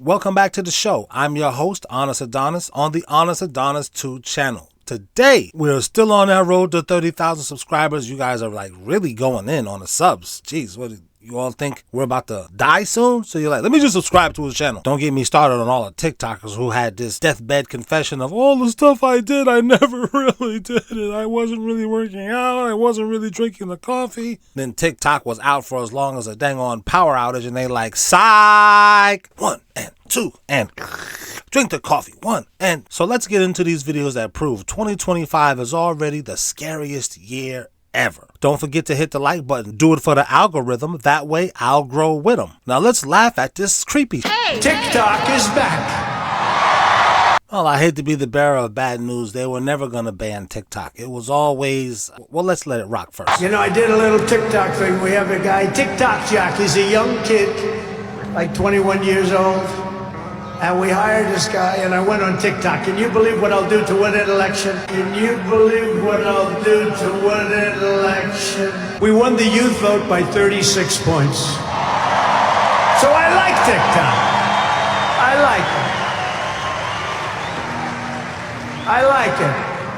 Welcome back to the show. I'm your host, Honest Adonis, on the Honest Adonis 2 channel. Today, we're still on that road to 30,000 subscribers. You guys are like really going in on the subs. Jeez, what you all think we're about to die soon? So you're like, let me just subscribe to his channel. Don't get me started on all the TikTokers who had this deathbed confession of all the stuff I did. I never really did it. I wasn't really working out. I wasn't really drinking the coffee. Then TikTok was out for as long as a dang on power outage, and they like, psych, 1 and 2 and drink the coffee, 1 and. So let's get into these videos that prove 2025 is already the scariest year ever. Don't forget to hit the like button. Do it for the algorithm. That way I'll grow with them. Now let's laugh at this creepy. Hey. TikTok is back. Well, I hate to be the bearer of bad news. They were never going to ban TikTok. It was always, well, let's let it rock first. You know, I did a little TikTok thing. We have a guy, TikTok Jack. He's a young kid, like 21 years old. And we hired this guy, and I went on TikTok. Can you believe what I'll do to win an election? Can you believe what I'll do to win an election? We won the youth vote by 36 points. So I like TikTok. I like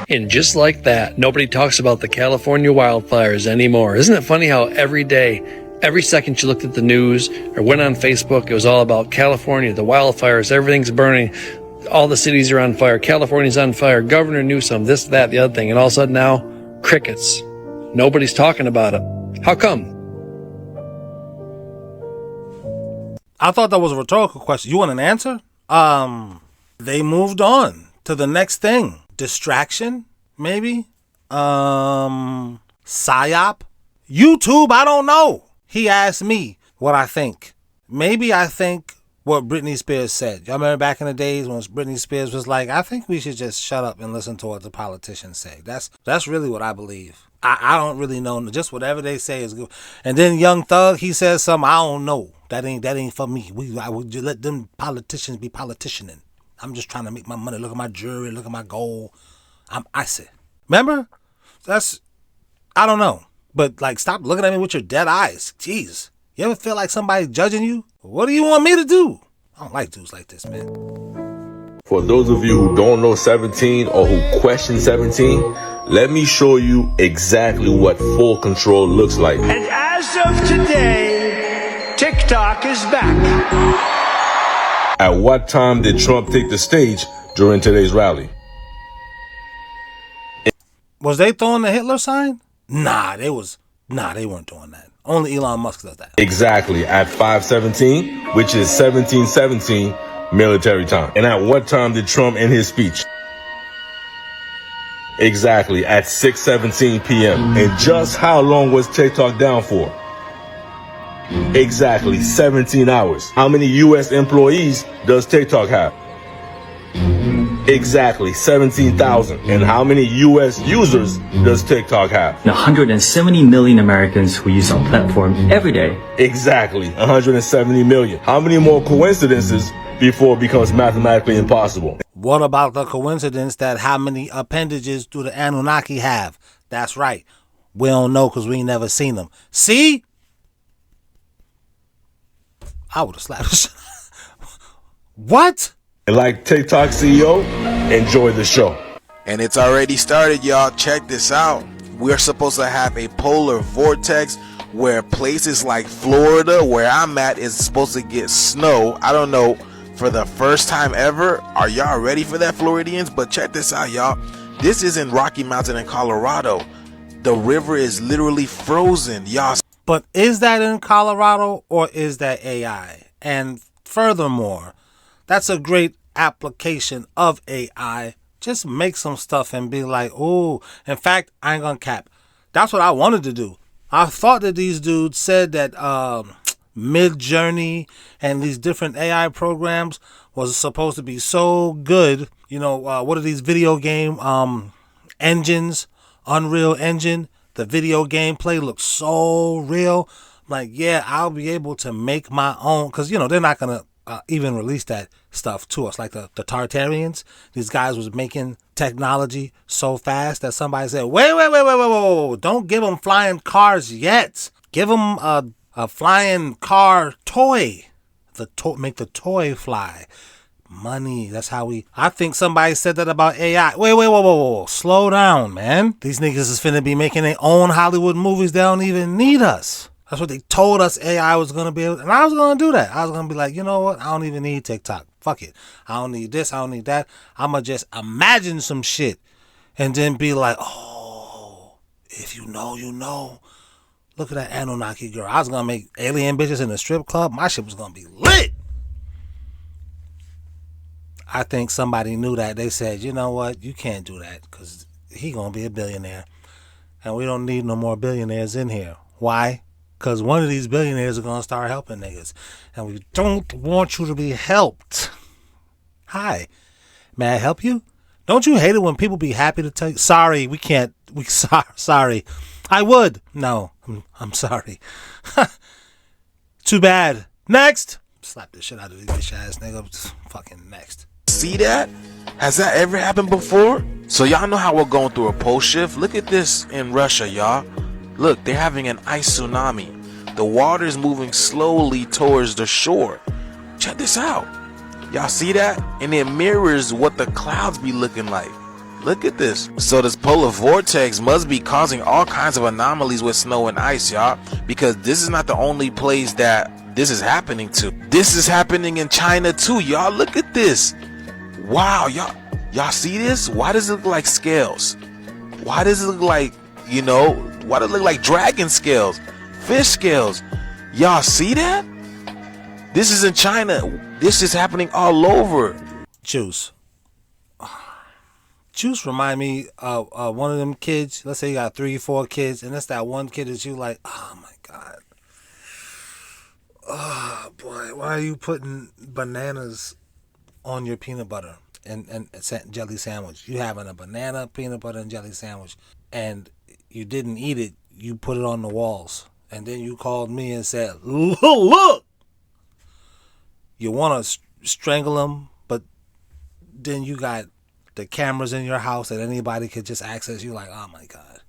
it. And just like that, nobody talks about the California wildfires anymore. Isn't it funny how every day, every second you looked at the news or went on Facebook, it was all about California, the wildfires, everything's burning, all the cities are on fire, California's on fire, Governor Newsom, this, that, the other thing. And all of a sudden now, crickets. Nobody's talking about it. How come? I thought that was a rhetorical question. You want an answer? They moved on to the next thing. Distraction, maybe? Psyop? YouTube, I don't know. He asked me what I think. Maybe I think what Britney Spears said. Y'all remember back in the days when Britney Spears was like, I think we should just shut up and listen to what the politicians say. That's really what I believe. I don't really know. Just whatever they say is good. And then Young Thug, he says something, I don't know. That ain't for me. I would let them politicians be politicianing. I'm just trying to make my money. Look at my jewelry. Look at my gold. I'm icy. Remember? I don't know. But, like, stop looking at me with your dead eyes. Jeez. You ever feel like somebody judging you? What do you want me to do? I don't like dudes like this, man. For those of you who don't know 17 or who question 17, let me show you exactly what full control looks like. And as of today, TikTok is back. At what time did Trump take the stage during today's rally? Was they throwing the Hitler sign? Nah, they weren't doing that. Only Elon Musk does that. Exactly, at 5:17, which is 1717 military time. And at what time did Trump end his speech? Exactly, at 6:17 p.m. And just how long was TikTok down for? Exactly, 17 hours. How many U.S. employees does TikTok have? Exactly, 17,000. And how many U.S. users does TikTok have? 170 million Americans who use our platform every day. Exactly, 170 million. How many more coincidences before it becomes mathematically impossible? What about the coincidence that how many appendages do the Anunnaki have? That's right. We don't know because we ain't never seen them. See? I would have slapped. What? And like TikTok CEO, enjoy the show. And it's already started, y'all. Check this out. We're supposed to have a polar vortex where places like Florida, where I'm at, is supposed to get snow. I don't know, for the first time ever. Are y'all ready for that, Floridians? But check this out, y'all. This is in Rocky Mountain in Colorado. The river is literally frozen, y'all. But is that in Colorado or is that AI? And furthermore, that's a great application of AI. Just make some stuff and be like, oh, in fact, I ain't gonna cap. That's what I wanted to do. I thought that these dudes said that Mid-Journey and these different AI programs was supposed to be so good. You know, what are these video game engines? Unreal Engine. The video gameplay looks so real. I'm like, yeah, I'll be able to make my own. Because, you know, they're not going to even release that stuff to us. Like the Tartarians, these guys was making technology so fast that somebody said, wait, don't give them flying cars yet. Give them a flying car toy. make the toy fly. Money. That's how I think somebody said that about AI. Wait, whoa. Slow down, man. These niggas is finna be making their own Hollywood movies. They don't even need us. That's what they told us AI was gonna be able, and I was gonna do that. I was gonna be like, you know what? I don't even need TikTok. Fuck it. I don't need this. I don't need that. I'ma just imagine some shit and then be like, oh, if you know, you know. Look at that Anunnaki girl. I was gonna make alien bitches in a strip club. My shit was gonna be lit. I think somebody knew that. They said, you know what? You can't do that because he gonna be a billionaire. And we don't need no more billionaires in here. Why? Because one of these billionaires are gonna start helping niggas. And we don't want you to be helped. Hi. May I help you? Don't you hate it when people be happy to tell you, sorry, we can't. Sorry. I would. No, I'm sorry. Too bad. Next. Slap the shit out of these bitch ass niggas. Fucking next. See that? Has that ever happened before? So y'all know how we're going through a pole shift? Look at this in Russia, y'all. Look, they're having an ice tsunami. The water is moving slowly towards the shore. Check this out. Y'all see that? And it mirrors what the clouds be looking like. Look at this. So this polar vortex must be causing all kinds of anomalies with snow and ice, y'all. Because this is not the only place that this is happening to. This is happening in China too, y'all. Look at this. Wow, y'all see this? Why does it look like scales? Why does it look like, you know, why does it look like dragon scales? Fish scales? Y'all see that? This is in China. This is happening all over. Juice remind me of one of them kids. Let's say you got 3, 4 kids, and that's that one kid that you like, oh my God. Oh boy, why are you putting bananas on your peanut butter and jelly sandwich? You having a banana, peanut butter, and jelly sandwich, and you didn't eat it. You put it on the walls, and then you called me and said, look. You want to strangle them, but then you got the cameras in your house that anybody could just access. You like, oh my God.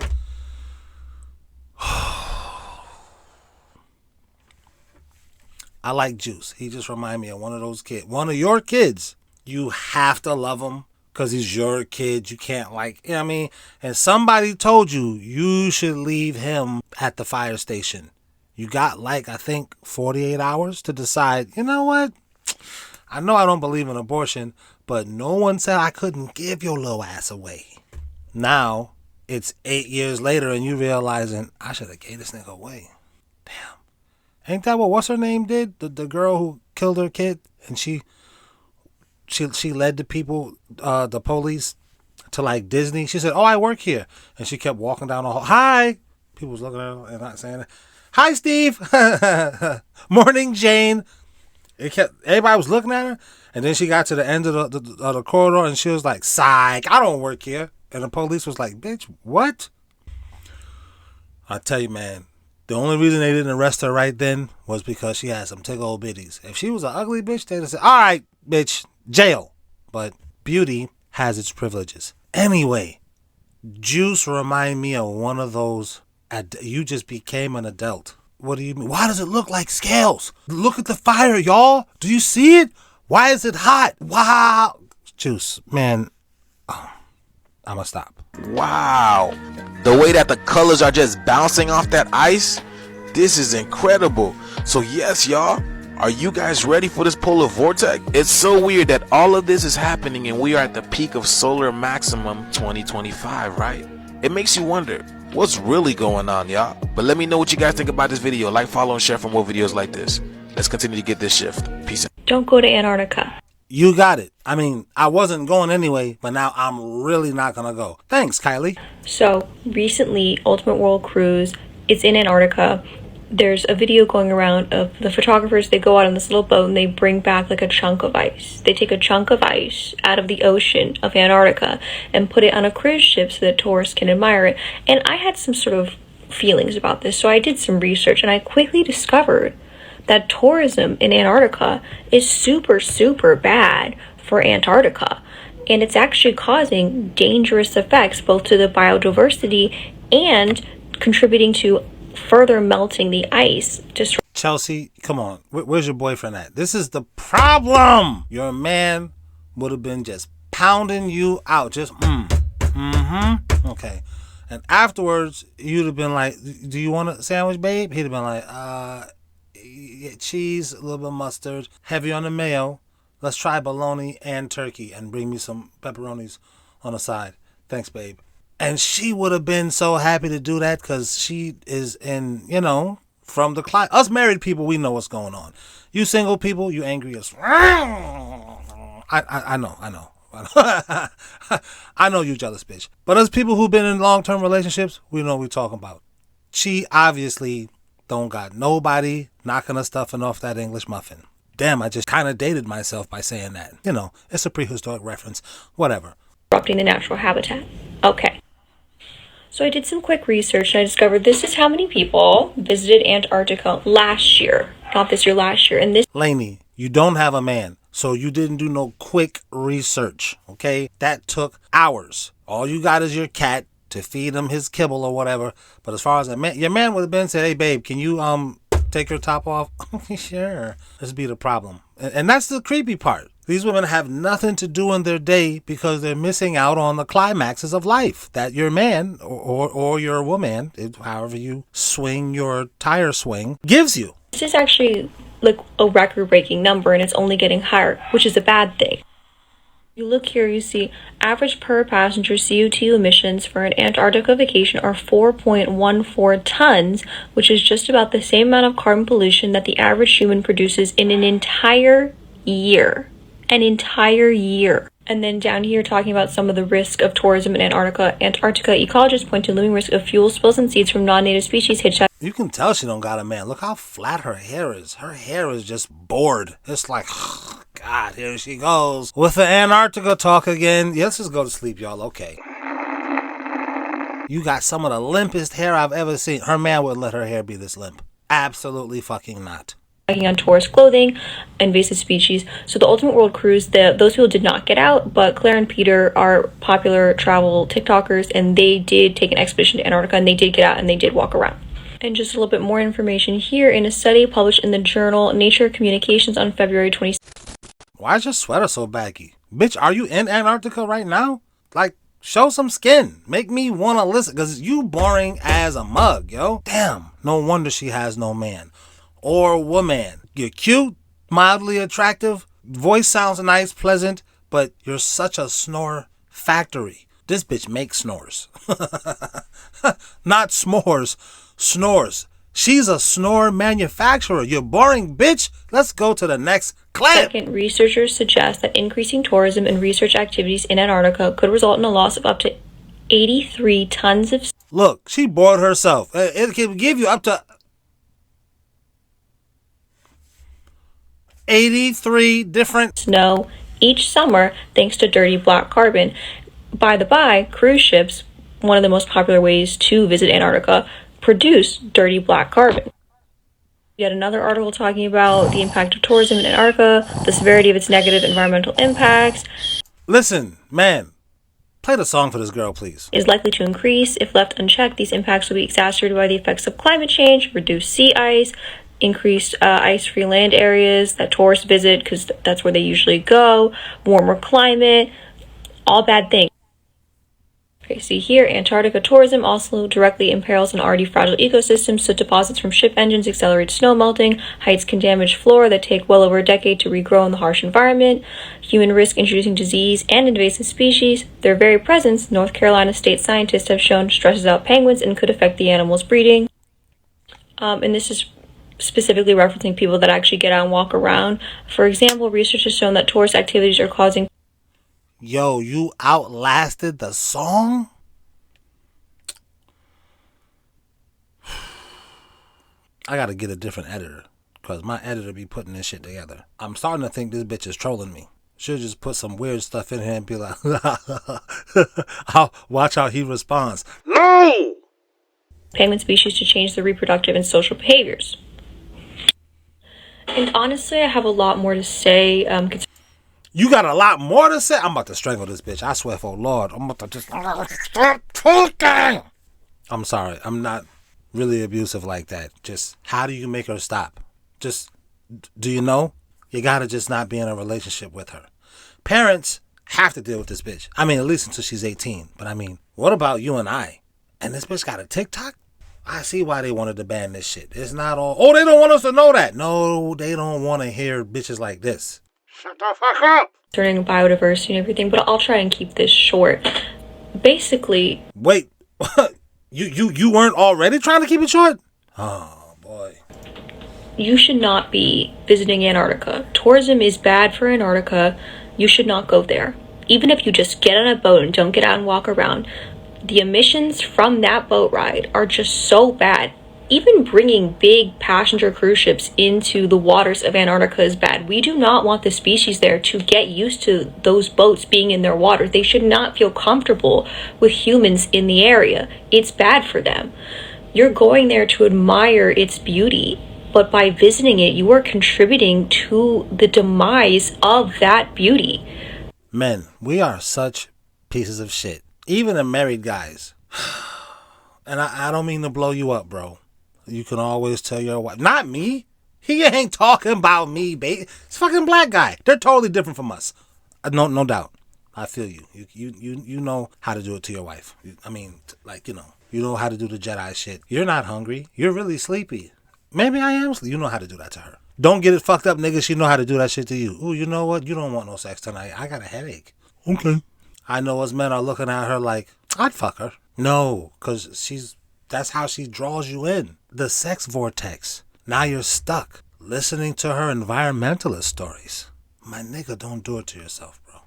I like Juice. He just remind me of one of those kids. One of your kids. You have to love him because he's your kid. You can't like, you know what I mean? And somebody told you, you should leave him at the fire station. You got like, I think, 48 hours to decide, you know what? I know I don't believe in abortion, but no one said I couldn't give your little ass away. Now, it's 8 years later and you realizing, I should have gave this nigga away. Damn. Ain't that what what's her name did? The girl who killed her kid, and she led the people, the police, to like Disney. She said, "Oh, I work here," and she kept walking down the hall. Hi, people was looking at her and not saying it. Hi, Steve. Morning, Jane. Everybody was looking at her, and then she got to the end of the corridor, and she was like, "Psych, I don't work here." And the police was like, "Bitch, what?" I tell you, man. The only reason they didn't arrest her right then was because she had some tickle old bitties. If she was an ugly bitch, they'd have said, all right, bitch, jail. But beauty has its privileges. Anyway, Juice remind me of one of those, you just became an adult. What do you mean? Why does it look like scales? Look at the fire, y'all. Do you see it? Why is it hot? Wow. Juice, man, I'm going to stop. Wow, the way that the colors are just bouncing off that ice, this is incredible. So yes, y'all, are you guys ready for this polar vortex? It's so weird that all of this is happening and we are at the peak of solar maximum 2025, right? It makes you wonder what's really going on, y'all. But let me know what you guys think about this video. Like, follow, and share for more videos like this. Let's continue to get this shift. Peace out. Don't go to Antarctica. You got it. I mean, I wasn't going anyway, but now I'm really not going to go. Thanks, Kylie. So, recently, Ultimate World Cruise, it's in Antarctica. There's a video going around of the photographers. They go out on this little boat and they bring back like a chunk of ice. They take a chunk of ice out of the ocean of Antarctica and put it on a cruise ship so that tourists can admire it. And I had some sort of feelings about this, so I did some research and I quickly discovered that tourism in Antarctica is super, super bad for Antarctica. And it's actually causing dangerous effects both to the biodiversity and contributing to further melting the ice. Chelsea, come on. Where's your boyfriend at? This is the problem. Your man would have been just pounding you out. Just, okay. And afterwards, you'd have been like, do you want a sandwich, babe? He'd have been like, cheese, a little bit of mustard, heavy on the mayo. Let's try bologna and turkey and bring me some pepperonis on the side. Thanks, babe. And she would have been so happy to do that because she is in, from the client. Us married people, we know what's going on. You single people, you angry as... I know. I know you jealous bitch. But us people who've been in long-term relationships, we know what we're talking about. She obviously don't got nobody knocking her stuffing off that English muffin. Damn, I just kind of dated myself by saying that. It's a prehistoric reference. Whatever. Disrupting the natural habitat. Okay. So I did some quick research and I discovered this is how many people visited Antarctica last year. Not this year, last year. And this... Lainey, you don't have a man, so you didn't do no quick research, okay? That took hours. All you got is your cat to feed him his kibble or whatever. But as far as a man, your man would have been said, hey, babe, can you take your top off? Sure. This be the problem. And that's the creepy part. These women have nothing to do in their day because they're missing out on the climaxes of life that your man or your woman, however you swing your tire swing, gives you. This is actually like a record-breaking number and it's only getting higher, which is a bad thing. You look here, you see average per passenger CO2 emissions for an Antarctica vacation are 4.14 tons, which is just about the same amount of carbon pollution that the average human produces in an entire year. An entire year. And then down here talking about some of the risk of tourism in Antarctica. Antarctica ecologists point to looming risk of fuel spills and seeds from non-native species hitchhiking. You can tell she don't got a man. Look how flat her hair is. Her hair is just bored. It's like, God, here she goes with the Antarctica talk again. Let's just go to sleep, y'all. Okay. You got some of the limpest hair I've ever seen. Her man wouldn't let her hair be this limp. Absolutely fucking not. On tourist clothing, invasive species. So the Ultimate World Cruise, those people did not get out, but Claire and Peter are popular travel TikTokers, and they did take an expedition to Antarctica, and they did get out, and they did walk around. And just a little bit more information here in a study published in the journal Nature Communications on February 26th. Why is your sweater so baggy? Bitch, are you in Antarctica right now? Like, show some skin. Make me want to listen, because you boring as a mug, yo. Damn, no wonder she has no man. Or woman. You're cute, mildly attractive, voice sounds nice, pleasant, but you're such a snore factory. This bitch makes snores. Not s'mores, snores. She's a snore manufacturer. You're boring, bitch. Let's go to the next clip. Second, researchers suggest that increasing tourism and research activities in Antarctica could result in a loss of up to 83 tons of... Look, she bored herself. It can give you up to 83 different snow each summer thanks to dirty black carbon. By the by, cruise ships, one of the most popular ways to visit Antarctica, produce dirty black carbon. Yet another article talking about the impact of tourism in Antarctica, the severity of its negative environmental impacts. Listen, man, play the song for this girl, please. Is likely to increase. If left unchecked, these impacts will be exacerbated by the effects of climate change, reduced sea ice, increased ice-free land areas that tourists visit because that's where they usually go, warmer climate, all bad things. Okay, see here, Antarctica tourism also directly imperils an already fragile ecosystem, so deposits from ship engines accelerate snow melting, heights can damage flora that take well over a decade to regrow in the harsh environment, human risk introducing disease and invasive species. Their very presence, North Carolina state scientists have shown, stresses out penguins and could affect the animal's breeding. And this is specifically referencing people that actually get out and walk around. For example, research has shown that tourist activities are causing... Yo, you outlasted the song? I gotta get a different editor, because my editor be putting this shit together. I'm starting to think this bitch is trolling me. Should just put some weird stuff in here and be like, I'll watch how he responds. No! Penguin species to change their reproductive and social behaviors. And honestly, I have a lot more to say. You got a lot more to say? I'm about to strangle this bitch. I swear for Lord. I'm about to just... Stop talking! I'm sorry. I'm not really abusive like that. Just, how do you make her stop? Just, do you know? You gotta just not be in a relationship with her. Parents have to deal with this bitch. I mean, at least until she's 18. But I mean, what about you and I? And this bitch got a TikTok? I see why they wanted to ban this shit. It's not all, oh, they don't want us to know that. No, they don't want to hear bitches like this. Shut the fuck up! Concerning biodiversity and everything, but I'll try and keep this short. Basically... Wait, you weren't already trying to keep it short? Oh, boy. You should not be visiting Antarctica. Tourism is bad for Antarctica. You should not go there. Even if you just get on a boat and don't get out and walk around, the emissions from that boat ride are just so bad. Even bringing big passenger cruise ships into the waters of Antarctica is bad. We do not want the species there to get used to those boats being in their water. They should not feel comfortable with humans in the area. It's bad for them. You're going there to admire its beauty, but by visiting it, you are contributing to the demise of that beauty. Men, we are such pieces of shit. Even the married guys. And I don't mean to blow you up, bro. You can always tell your wife. Not me. He ain't talking about me, babe. It's a fucking black guy. They're totally different from us. No doubt. I feel you. You know how to do it to your wife. I mean, like, you know how to do the Jedi shit. You're not hungry. You're really sleepy. Maybe I am sleepy. You know how to do that to her. Don't get it fucked up, nigga. She know how to do that shit to you. Ooh, you know what? You don't want no sex tonight. I got a headache. Okay. I know us men are looking at her like, I'd fuck her. No, because that's how she draws you in. The sex vortex. Now you're stuck listening to her environmentalist stories. My nigga, don't do it to yourself, bro.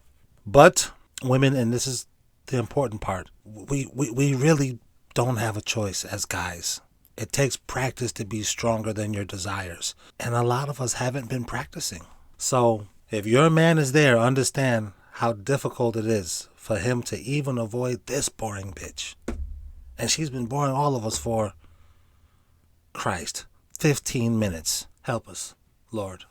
But women, and this is the important part, we really don't have a choice as guys. It takes practice to be stronger than your desires. And a lot of us haven't been practicing. So if your man is there, understand how difficult it is for him to even avoid this boring bitch. And she's been boring all of us for, Christ, 15 minutes. Help us, Lord,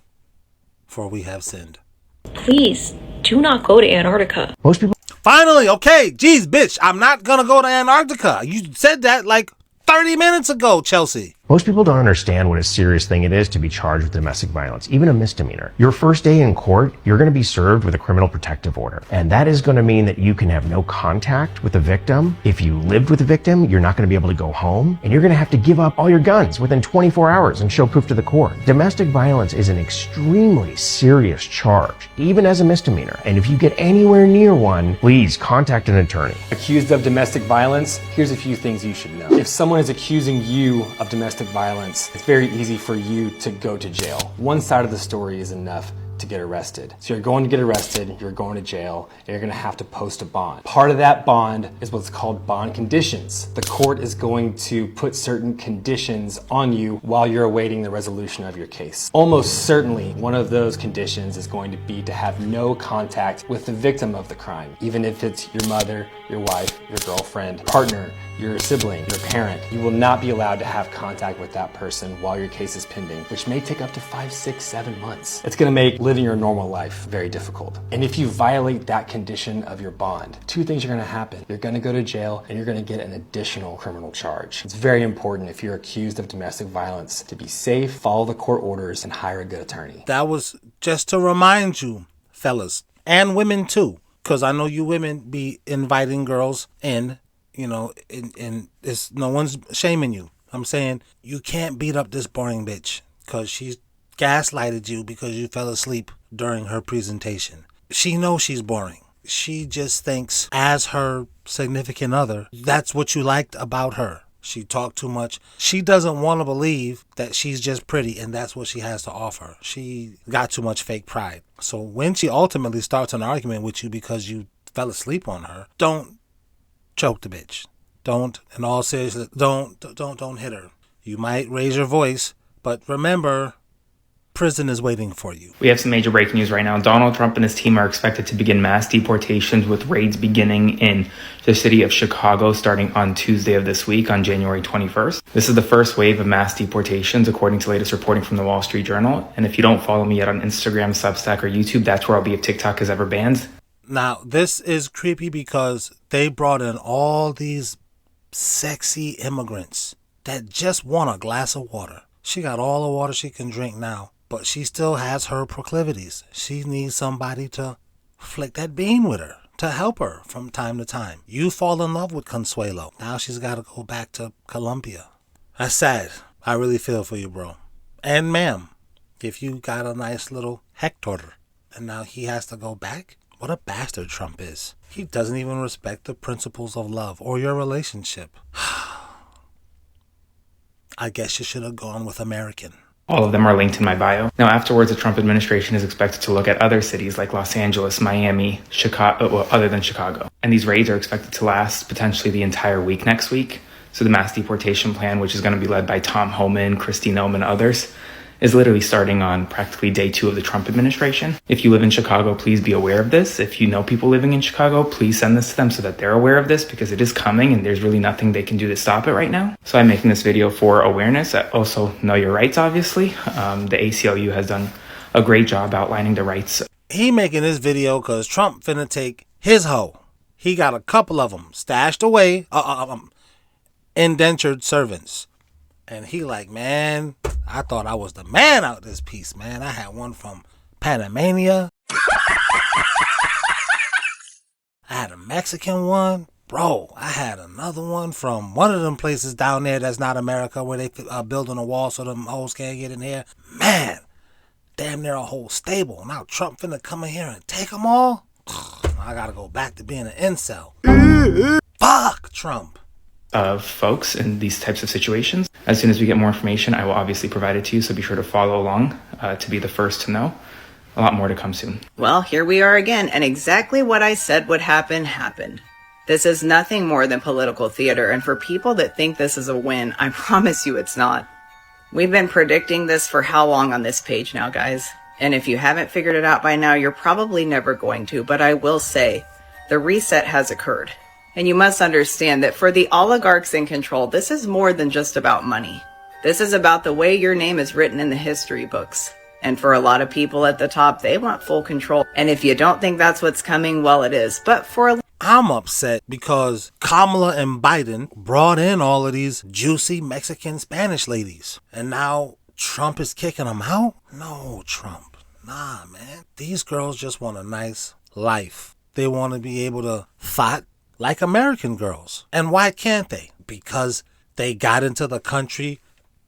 for we have sinned. Please, do not go to Antarctica. Most people... Finally, okay, geez, bitch, I'm not gonna go to Antarctica. You said that like 30 minutes ago, Chelsea. Most people don't understand what a serious thing it is to be charged with domestic violence, even a misdemeanor. Your first day in court, you're going to be served with a criminal protective order. And that is going to mean that you can have no contact with the victim. If you lived with the victim, you're not going to be able to go home. And you're going to have to give up all your guns within 24 hours and show proof to the court. Domestic violence is an extremely serious charge, even as a misdemeanor. And if you get anywhere near one, please contact an attorney. Accused of domestic violence, here's a few things you should know. If someone is accusing you of domestic violence, it's very easy for you to go to jail. One side of the story is enough to get arrested. So you're going to get arrested, you're going to jail, and you're going to have to post a bond. Part of that bond is what's called bond conditions. The court is going to put certain conditions on you while you're awaiting the resolution of your case. Almost certainly, one of those conditions is going to be to have no contact with the victim of the crime, even if it's your mother, your wife, your girlfriend, partner, your sibling, your parent. You will not be allowed to have contact with that person while your case is pending, which may take up to 5, 6, 7 months. It's gonna make living your normal life very difficult. And if you violate that condition of your bond, 2 things are gonna happen. You're gonna go to jail and you're gonna get an additional criminal charge. It's very important if you're accused of domestic violence to be safe, follow the court orders, and hire a good attorney. That was just to remind you, fellas, and women too, because I know you women be inviting girls in, and it's, no one's shaming you. I'm saying you can't beat up this boring bitch because she's gaslighted you because you fell asleep during her presentation. She knows she's boring. She just thinks, as her significant other, that's what you liked about her. She talked too much. She doesn't want to believe that she's just pretty and that's what she has to offer. She got too much fake pride. So when she ultimately starts an argument with you because you fell asleep on her, don't choke the bitch. Don't, in all seriousness, don't hit her. You might raise your voice, but remember, prison is waiting for you. We have some major breaking news right now. Donald Trump and his team are expected to begin mass deportations with raids beginning in the city of Chicago starting on Tuesday of this week on January 21st. This is the first wave of mass deportations according to latest reporting from the Wall Street Journal. And if you don't follow me yet on Instagram, Substack, or YouTube, that's where I'll be if TikTok is ever banned. Now, this is creepy because they brought in all these sexy immigrants that just want a glass of water. She got all the water she can drink now, but she still has her proclivities. She needs somebody to flick that bean with her, to help her from time to time. You fall in love with Consuelo. Now she's got to go back to Colombia. That's sad. I really feel for you, bro. And ma'am, if you got a nice little Hector and now he has to go back, what a bastard Trump is. He doesn't even respect the principles of love or your relationship. I guess you should have gone with American. All of them are linked in my bio. Now, afterwards, the Trump administration is expected to look at other cities like Los Angeles, Miami, Chicago, well, other than Chicago. And these raids are expected to last potentially the entire week next week. So the mass deportation plan, which is going to be led by Tom Homan, Kristi Noem, and others, is literally starting on practically day 2 of the Trump administration. If you live in Chicago, please be aware of this. If you know people living in Chicago, please send this to them so that they're aware of this, because it is coming and there's really nothing they can do to stop it right now. So I'm making this video for awareness. Also know your rights, obviously. The ACLU has done a great job outlining the rights. He making this video because Trump finna take his hoe. He got a couple of them stashed away, indentured servants. And he like, man, I thought I was the man out this piece, man. I had one from Panamania. I had a Mexican one. Bro, I had another one from one of them places down there that's not America, where they are building a wall so them hoes can't get in here. Man, damn near a whole stable. Now Trump finna come in here and take them all? I gotta go back to being an incel. Fuck Trump. Of folks in these types of situations. As soon as we get more information, I will obviously provide it to you, so be sure to follow along to be the first to know. A lot more to come soon. Well, here we are again, and exactly what I said would happen happened. This is nothing more than political theater, and for people that think this is a win, I promise you it's not. We've been predicting this for how long on this page now, guys? And if you haven't figured it out by now, you're probably never going to, but I will say, the reset has occurred. And you must understand that for the oligarchs in control, this is more than just about money. This is about the way your name is written in the history books. And for a lot of people at the top, they want full control. And if you don't think that's what's coming, well, it is. But I'm upset because Kamala and Biden brought in all of these juicy Mexican Spanish ladies. And now Trump is kicking them out? No, Trump. Nah, man. These girls just want a nice life. They want to be able to fight like American girls. And why can't they? Because they got into the country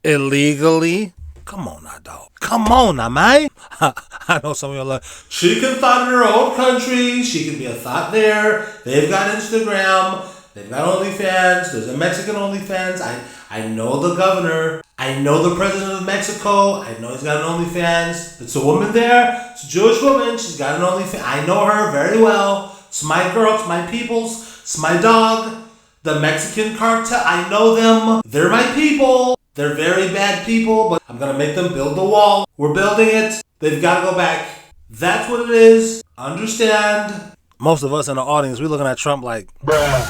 illegally? Come on now, dog. Come on now, man. I know some of you are like, she can fight in her own country. She can be a thought there. They've got Instagram. They've got OnlyFans. There's a Mexican OnlyFans. I know the governor. I know the president of Mexico. I know he's got an OnlyFans. It's a woman there. It's a Jewish woman. She's got an OnlyFans. I know her very well. It's my girl. It's my peoples. It's my dog. The Mexican cartel. I know them. They're my people. They're very bad people, but I'm going to make them build the wall. We're building it. They've got to go back. That's what it is. Understand? Most of us in the audience, we're looking at Trump like, bruh.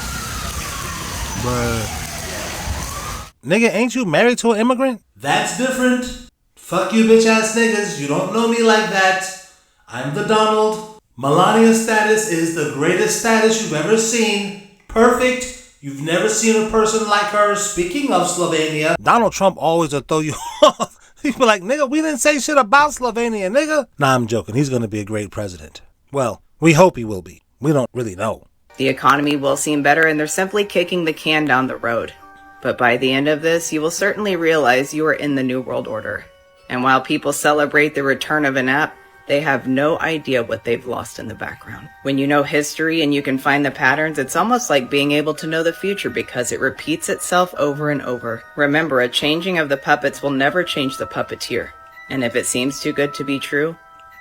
Nigga, ain't you married to an immigrant? That's different. Fuck you bitch ass niggas. You don't know me like that. I'm the Donald. Melania's status is the greatest status you've ever seen. Perfect. You've never seen a person like her. Speaking of Slovenia, Donald Trump always will throw you off. He'll be like, nigga, we didn't say shit about Slovenia, nigga. Nah, I'm joking. He's going to be a great president. Well, we hope he will be. We don't really know. the economy will seem better and they're simply kicking the can down the road. But by the end of this, you will certainly realize you are in the New World Order. And while people celebrate the return of an app, they have no idea what they've lost in the background. When you know history and you can find the patterns, it's almost like being able to know the future because it repeats itself over and over. Remember, a changing of the puppets will never change the puppeteer. And if it seems too good to be true,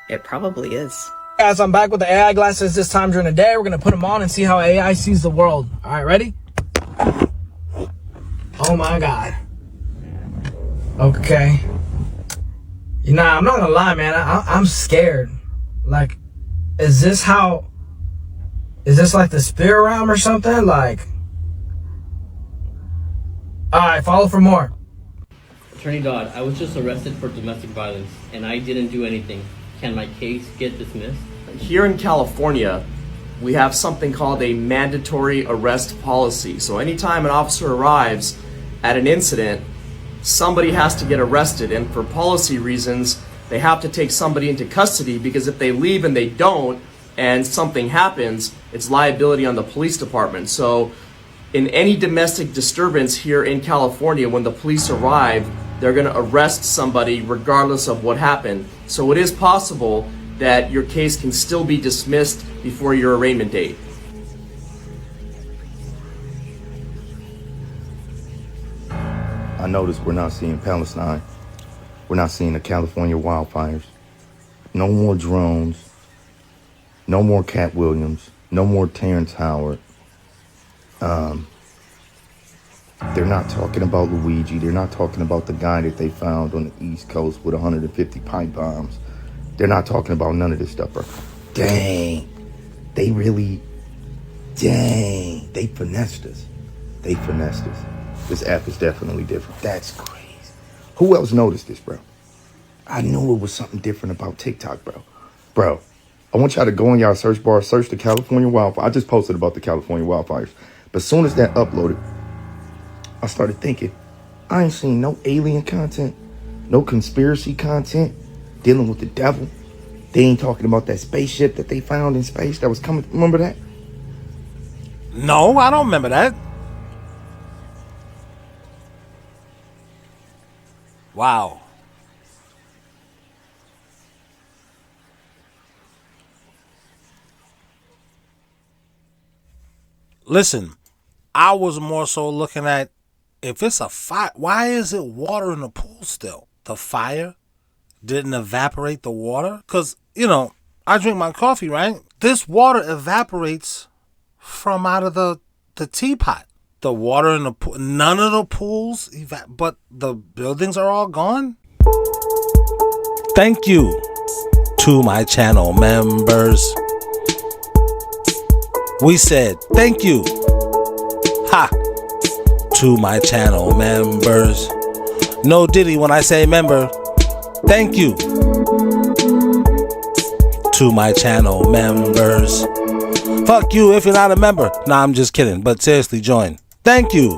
it probably is. Guys, I'm back with the AI glasses this time during the day. We're going to put them on and see how AI sees the world. All right, ready? Oh my God. Okay. Nah, I'm not gonna lie, man. I'm scared. Like, is this like the spirit realm or something? Like, alright, follow for more. Attorney Dodd, I was just arrested for domestic violence and I didn't do anything. Can my case get dismissed? Here in California, we have something called a mandatory arrest policy. So anytime an officer arrives at an incident, somebody has to get arrested, and for policy reasons, they have to take somebody into custody, because if they leave and they don't, and something happens, it's liability on the police department. So in any domestic disturbance here in California, when the police arrive, they're going to arrest somebody regardless of what happened. So it is possible that your case can still be dismissed before your arraignment date. I noticed we're not seeing Palestine. We're not seeing the California wildfires. No more drones. No more Cat Williams. No more Terrence Howard. They're not talking about Luigi. They're not talking about the guy that they found on the East Coast with 150 pipe bombs. They're not talking about none of this stuff, bro. Dang. They really, dang. They finessed us. They finessed us. This app is definitely different. That's crazy. Who else noticed this, bro? I knew it was something different about TikTok, bro. Bro, I want y'all to go in y'all search bar, search the California wildfire. I just posted about the California wildfires. But as soon as that uploaded, I started thinking, I ain't seen no alien content, no conspiracy content dealing with the devil. They ain't talking about that spaceship that they found in space that was coming. Remember that? No, I don't remember that. Wow. Listen, I was more so looking at, if it's a fire, why is it water in the pool still? The fire didn't evaporate the water? Because, you know, I drink my coffee, right? This water evaporates from out of the teapot. The water in the pool, none of the pools, but the buildings are all gone? Thank you to my channel members. We said thank you. Ha! To my channel members. No diddy when I say member. Thank you to my channel members. Fuck you if you're not a member. Nah, I'm just kidding. But seriously, join. Thank you